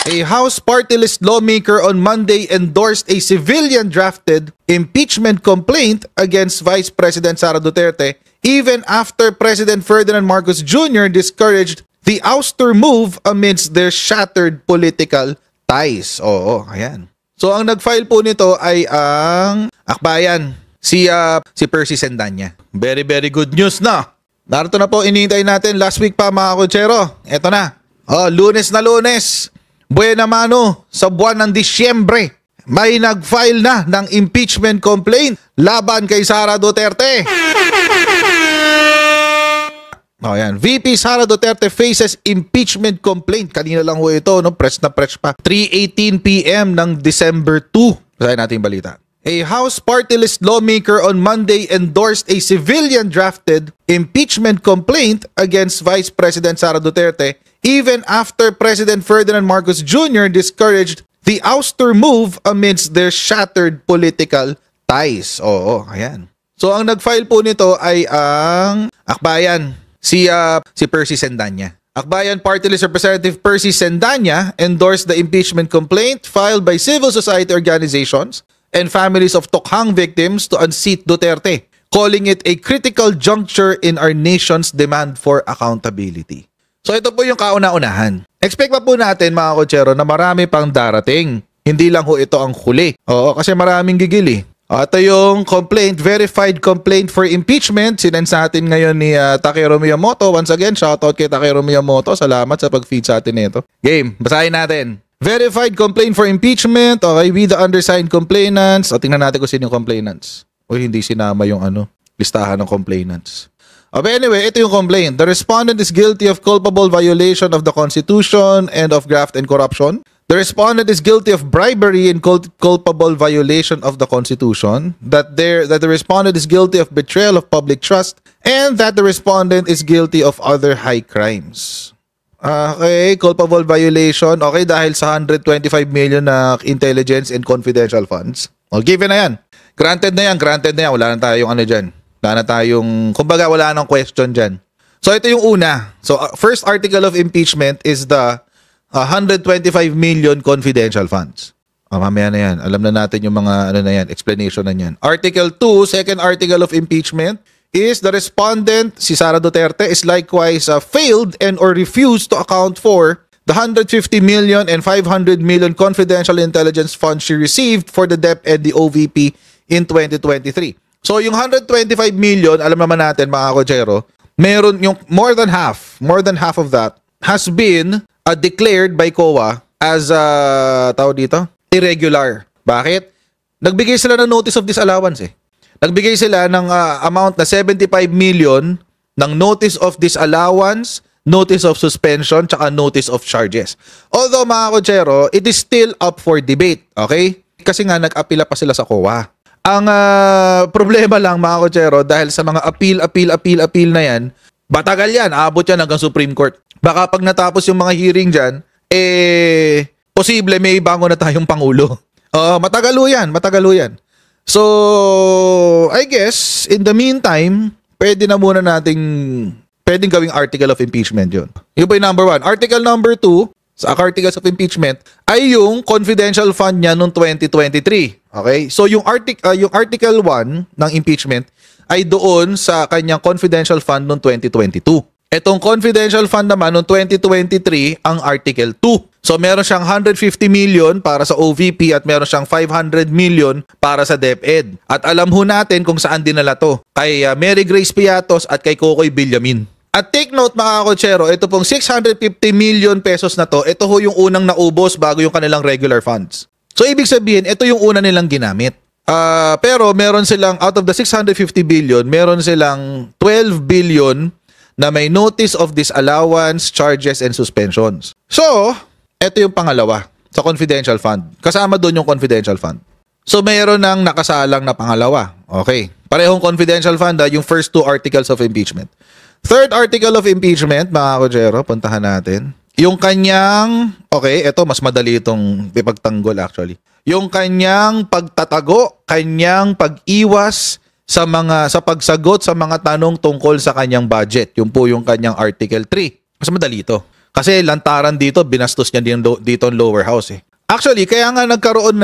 A House party list lawmaker on Monday endorsed a civilian-drafted impeachment complaint against Vice President Sara Duterte even after President Ferdinand Marcos Jr. discouraged the ouster move amidst their shattered political ties. Oo, ayan. So ang nag-file po nito ay ang akbayan, si Percy Sendanya. Very good news na. Narito na po, inihintay natin last week pa mga kutsero. Eto na. Lunes na Lunes. Buena mano, sa buwan ng Disyembre, may nag-file na ng impeachment complaint laban kay Sara Duterte. Yan. VP Sara Duterte faces impeachment complaint. Kanina lang ho ito, no? Press na press pa. 3:18 p.m. ng December 2. Basahin natin yung balita. A House party list lawmaker on Monday endorsed a civilian-drafted impeachment complaint against Vice President Sara Duterte even after President Ferdinand Marcos Jr. discouraged the ouster move amidst their shattered political ties. Oo, ayan. So ang nag-file po nito ay ang akbayan, si Percy Sendanya. Akbayan Party List Representative Percy Sendanya endorsed the impeachment complaint filed by civil society organizations and families of Tokhang victims to unseat Duterte, calling it a critical juncture in our nation's demand for accountability. So ito po yung kauna-unahan. Expect pa po natin mga kutsero na marami pang darating. Hindi lang ho ito ang huli. Oo, kasi maraming gigili. Ito yung complaint, verified complaint for impeachment. Sinend sa atin ngayon ni Takeru Miyamoto. Once again, shoutout kay Takeru Miyamoto. Salamat sa pag-feed sa atin nito. Game, basahin natin. Verified complaint for impeachment. Okay, with the undersigned complainants. O, tingnan natin kung sino yung complainants. O, hindi sinama yung listahan ng complainants. But anyway, ito yung complaint. The respondent is guilty of culpable violation of the Constitution and of graft and corruption. The respondent is guilty of bribery and culpable violation of the Constitution. That the respondent is guilty of betrayal of public trust, and that the respondent is guilty of other high crimes. Okay, culpable violation. Okay, dahil sa 125 million na intelligence and confidential funds. Well, given na yan. Granted na yan. Wala na tayong dyan. Wala na tayong, kumbaga wala nang question dyan. So ito yung una. So first article of impeachment is the 125 million confidential funds. Mamaya na yan. Alam na natin yung mga explanation na yan. Article 2, second article of impeachment is the respondent, si Sara Duterte, is likewise failed and or refused to account for the 150 million and 500 million confidential intelligence funds she received for the DepEd, the OVP in 2023. So yung 125 million, alam naman natin mga kutsero, meron yung more than half of that has been declared by COA as irregular. Bakit? Nagbigay sila ng notice of disallowance eh. Nagbigay sila ng amount na 75 million ng notice of disallowance, notice of suspension, tsaka notice of charges. Although mga kutsero, it is still up for debate. Okay? Kasi nga nag-apila pa sila sa COA. Ang problema lang mga kutsero, dahil sa mga appeal na yan, batagal yan, aabot yan hanggang Supreme Court. Baka pag natapos yung mga hearing dyan, posible may bango na tayong Pangulo. Matagalo yan. So, I guess, in the meantime, pwedeng gawing article of impeachment yun. Yun po yung number 1. Article number 2, sa articles of impeachment, ay yung confidential fund niya noong 2023. Okay? So, yung article 1 ng impeachment ay doon sa kanyang confidential fund noong 2022. Etong confidential fund naman noong 2023 ang article 2. So, meron siyang 150 million para sa OVP at meron siyang 500 million para sa DepEd. At alam ho natin kung saan dinala to. Kay Mary Grace Piatos at kay Kokoy Villamin. At take note mga kutsero, ito pong 650 million pesos na to, ito ho yung unang naubos bago yung kanilang regular funds. So ibig sabihin, ito yung una nilang ginamit. Pero meron silang, out of the 650 billion, meron silang 12 billion na may notice of disallowance, charges, and suspensions. So, ito yung pangalawa sa confidential fund. Kasama doon yung confidential fund. So, meron ng nakasalang na pangalawa. Okay. Parehong confidential fund, yung first two articles of impeachment. Third article of impeachment, mga kutsero, puntahan natin. Yung kanyang, okay, ito mas madali itong ipagtanggol actually. Yung kanyang pagtatago, kanyang pag-iwas sa pagsagot sa mga tanong tungkol sa kanyang budget. Yung po yung kanyang article 3. Mas madali ito. Kasi lantaran dito, binastos niya dito ang lower house eh. Actually, kaya nagkaroon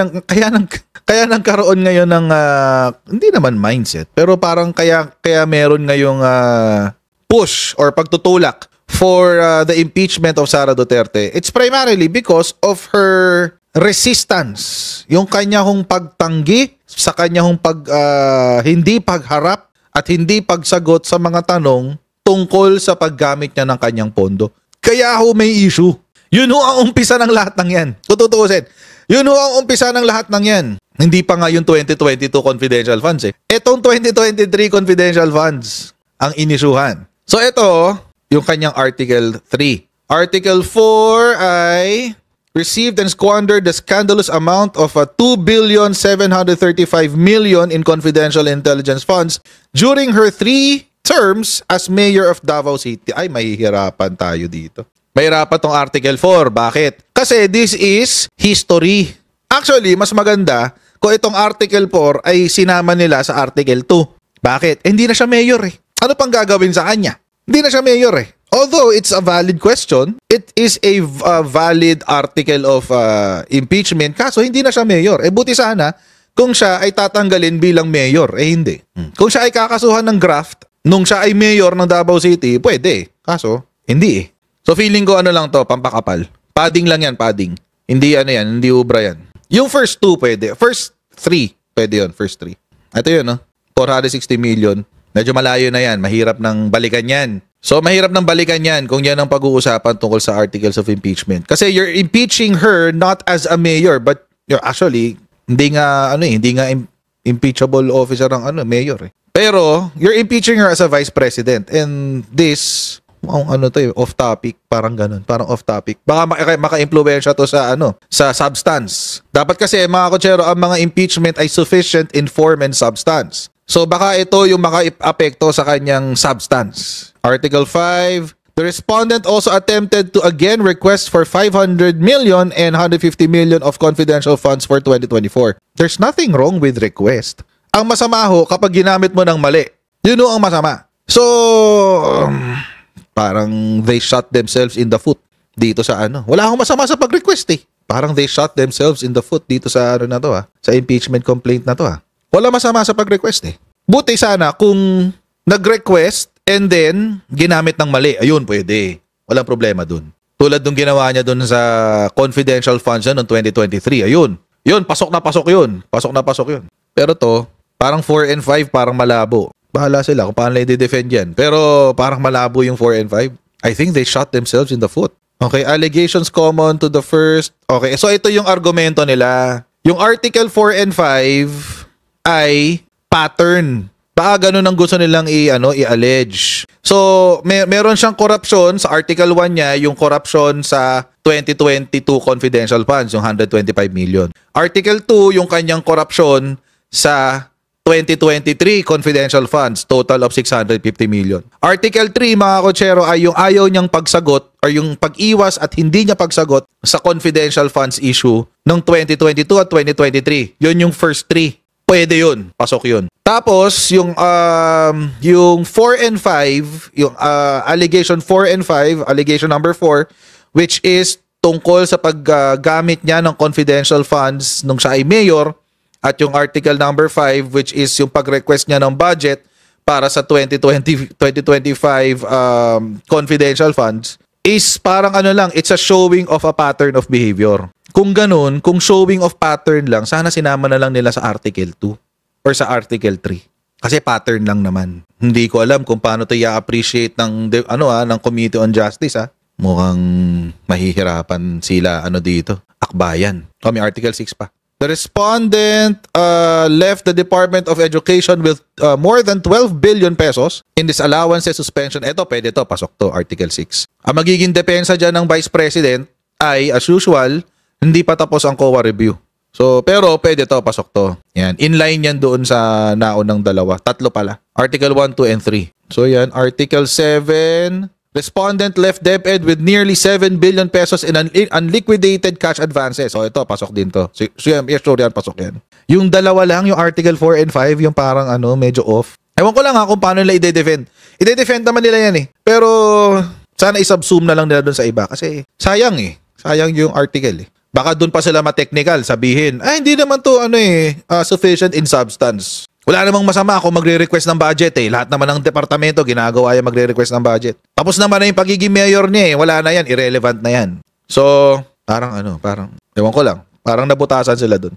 ngayon ng hindi naman mindset, pero parang kaya meron ngayong push or pagtutulak for the impeachment of Sara Duterte. It's primarily because of her resistance, yung kanya hong pagtanggi sa kanya hong hindi pagharap at hindi pagsagot sa mga tanong tungkol sa paggamit niya ng kanyang pondo. Kaya ho may issue. Yun ho ang umpisa ng lahat ng yan. Tututusin. Yun ho ang umpisa ng lahat ng yan. Hindi pa nga yung 2022 confidential funds eh. Etong 2023 confidential funds ang inisyuhan. So ito, yung kanyang Article 3. Article 4 ay received and squandered the scandalous amount of 2,735,000,000 in confidential intelligence funds during her 3 terms as mayor of Davao City. Ay, mahihirapan tayo dito. Mahirapan tong Article 4. Bakit? Kasi this is history. Actually, mas maganda kung itong Article 4 ay sinama nila sa Article 2. Bakit? Hindi na siya mayor eh. Ano pang gagawin sa kanya? Hindi na siya mayor eh. Although it's a valid question, it is a valid article of impeachment. Kaso hindi na siya mayor. Eh buti sana kung siya ay tatanggalin bilang mayor. Eh hindi. Kung siya ay kakasuhan ng graft nung siya ay mayor ng Davao City, pwede. Kaso hindi eh. So feeling ko ano lang to, pampakapal. Padding lang yan, padding. Hindi ano yan, hindi ubra yan. Yung first 2 pwede. First 3 pwede yun, first 3. Ito yun, no? 460 million. Medyo malayo na yan. Mahirap ng balikan yan. So, mahirap ng balikan yan kung yan ang pag-uusapan tungkol sa articles of impeachment. Kasi you're impeaching her not as a mayor, but you're actually, hindi nga impeachable officer ang mayor eh. Pero, you're impeaching her as a vice president. And this, off topic, parang ganun, parang off topic. Baka maka-impluwensya to sa sa substance. Dapat kasi mga kotsero, ang mga impeachment ay sufficient in form and substance. So baka ito yung maka-apekto sa kanyang substance. Article 5, the respondent also attempted to again request for 500 million and 150 million of confidential funds for 2024. There's nothing wrong with request. Ang masama ho kapag ginamit mo ng mali. Yun ho ang masama. So, parang they shot themselves in the foot dito sa Wala akong masama sa pag-request eh. Parang they shot themselves in the foot dito sa na to sa impeachment complaint na to Wala masama sa pag-request eh. Buti sana kung nag-request and then ginamit ng mali. Ayun, pwede. Walang problema dun. Tulad nung ginawa niya dun sa confidential funds noong 2023. Ayun. Yun, pasok na pasok yun. Pasok na pasok yun. Pero to, parang 4 and 5, parang malabo. Bahala sila kung paano nila i-defend yan. Pero parang malabo yung 4 and 5. I think they shot themselves in the foot. Okay, allegations common to the first. Okay, so ito yung argumento nila. Yung Article 4 and 5 ay pattern. Baka ganun ang gusto nilang i-allege. So, meron siyang corruption sa Article 1 niya, yung corruption sa 2022 confidential funds, yung 125 million. Article 2, yung kanyang corruption sa 2023 confidential funds, total of 650 million. Article 3, mga kotsero, ay yung ayaw niyang pagsagot or yung pag-iwas at hindi niya pagsagot sa confidential funds issue ng 2022 at 2023. Yun yung first 3. Pwede yun. Pasok yun. Tapos, yung 4 and 5, yung allegation 4 and 5, allegation number 4, which is tungkol sa paggamit niya ng confidential funds nung siya ay mayor, at yung article number 5, which is yung pag-request niya ng budget para sa 2025 confidential funds, is parang it's a showing of a pattern of behavior. Kung ganun, kung showing of pattern lang, sana sinama na lang nila sa Article 2 or sa Article 3. Kasi pattern lang naman. Hindi ko alam kung paano to i-appreciate ng ng Committee on Justice Mukhang mahihirapan sila dito. Akbayan. May Article 6 pa. The respondent left the Department of Education with more than 12 billion pesos in disallowances suspension. Ito, pwede to, pasok to, Article 6. Ang magiging depensa dyan ng Vice President ay, as usual, hindi pa tapos ang COA review. So, pero pwede to, pasok to. Yan. Inline yan doon sa naunang dalawa. 3 pala. Article 1, 2, and 3. So, yan. Article 7. Respondent left DepEd with nearly 7 billion pesos in unliquidated cash advances. So, ito, pasok din to. Sure yan, pasok yan. Yung dalawa lang, yung Article 4 and 5, yung parang medyo off. Ewan ko lang kung paano nila i-defend. I-defend naman nila yan eh. Pero, Sana isubsume na lang nila doon sa iba kasi sayang eh. Sayang yung article eh. Baka doon pa sila ma-technical, sabihin, ay hindi naman to sufficient in substance. Wala namang masama kung magre-request ng budget eh. Lahat naman ng departamento ginagawa yan magre-request ng budget. Tapos naman na yung pagiging mayor niya eh. Wala na yan, irrelevant na yan. So, parang ewan ko lang. Parang nabutasan sila doon.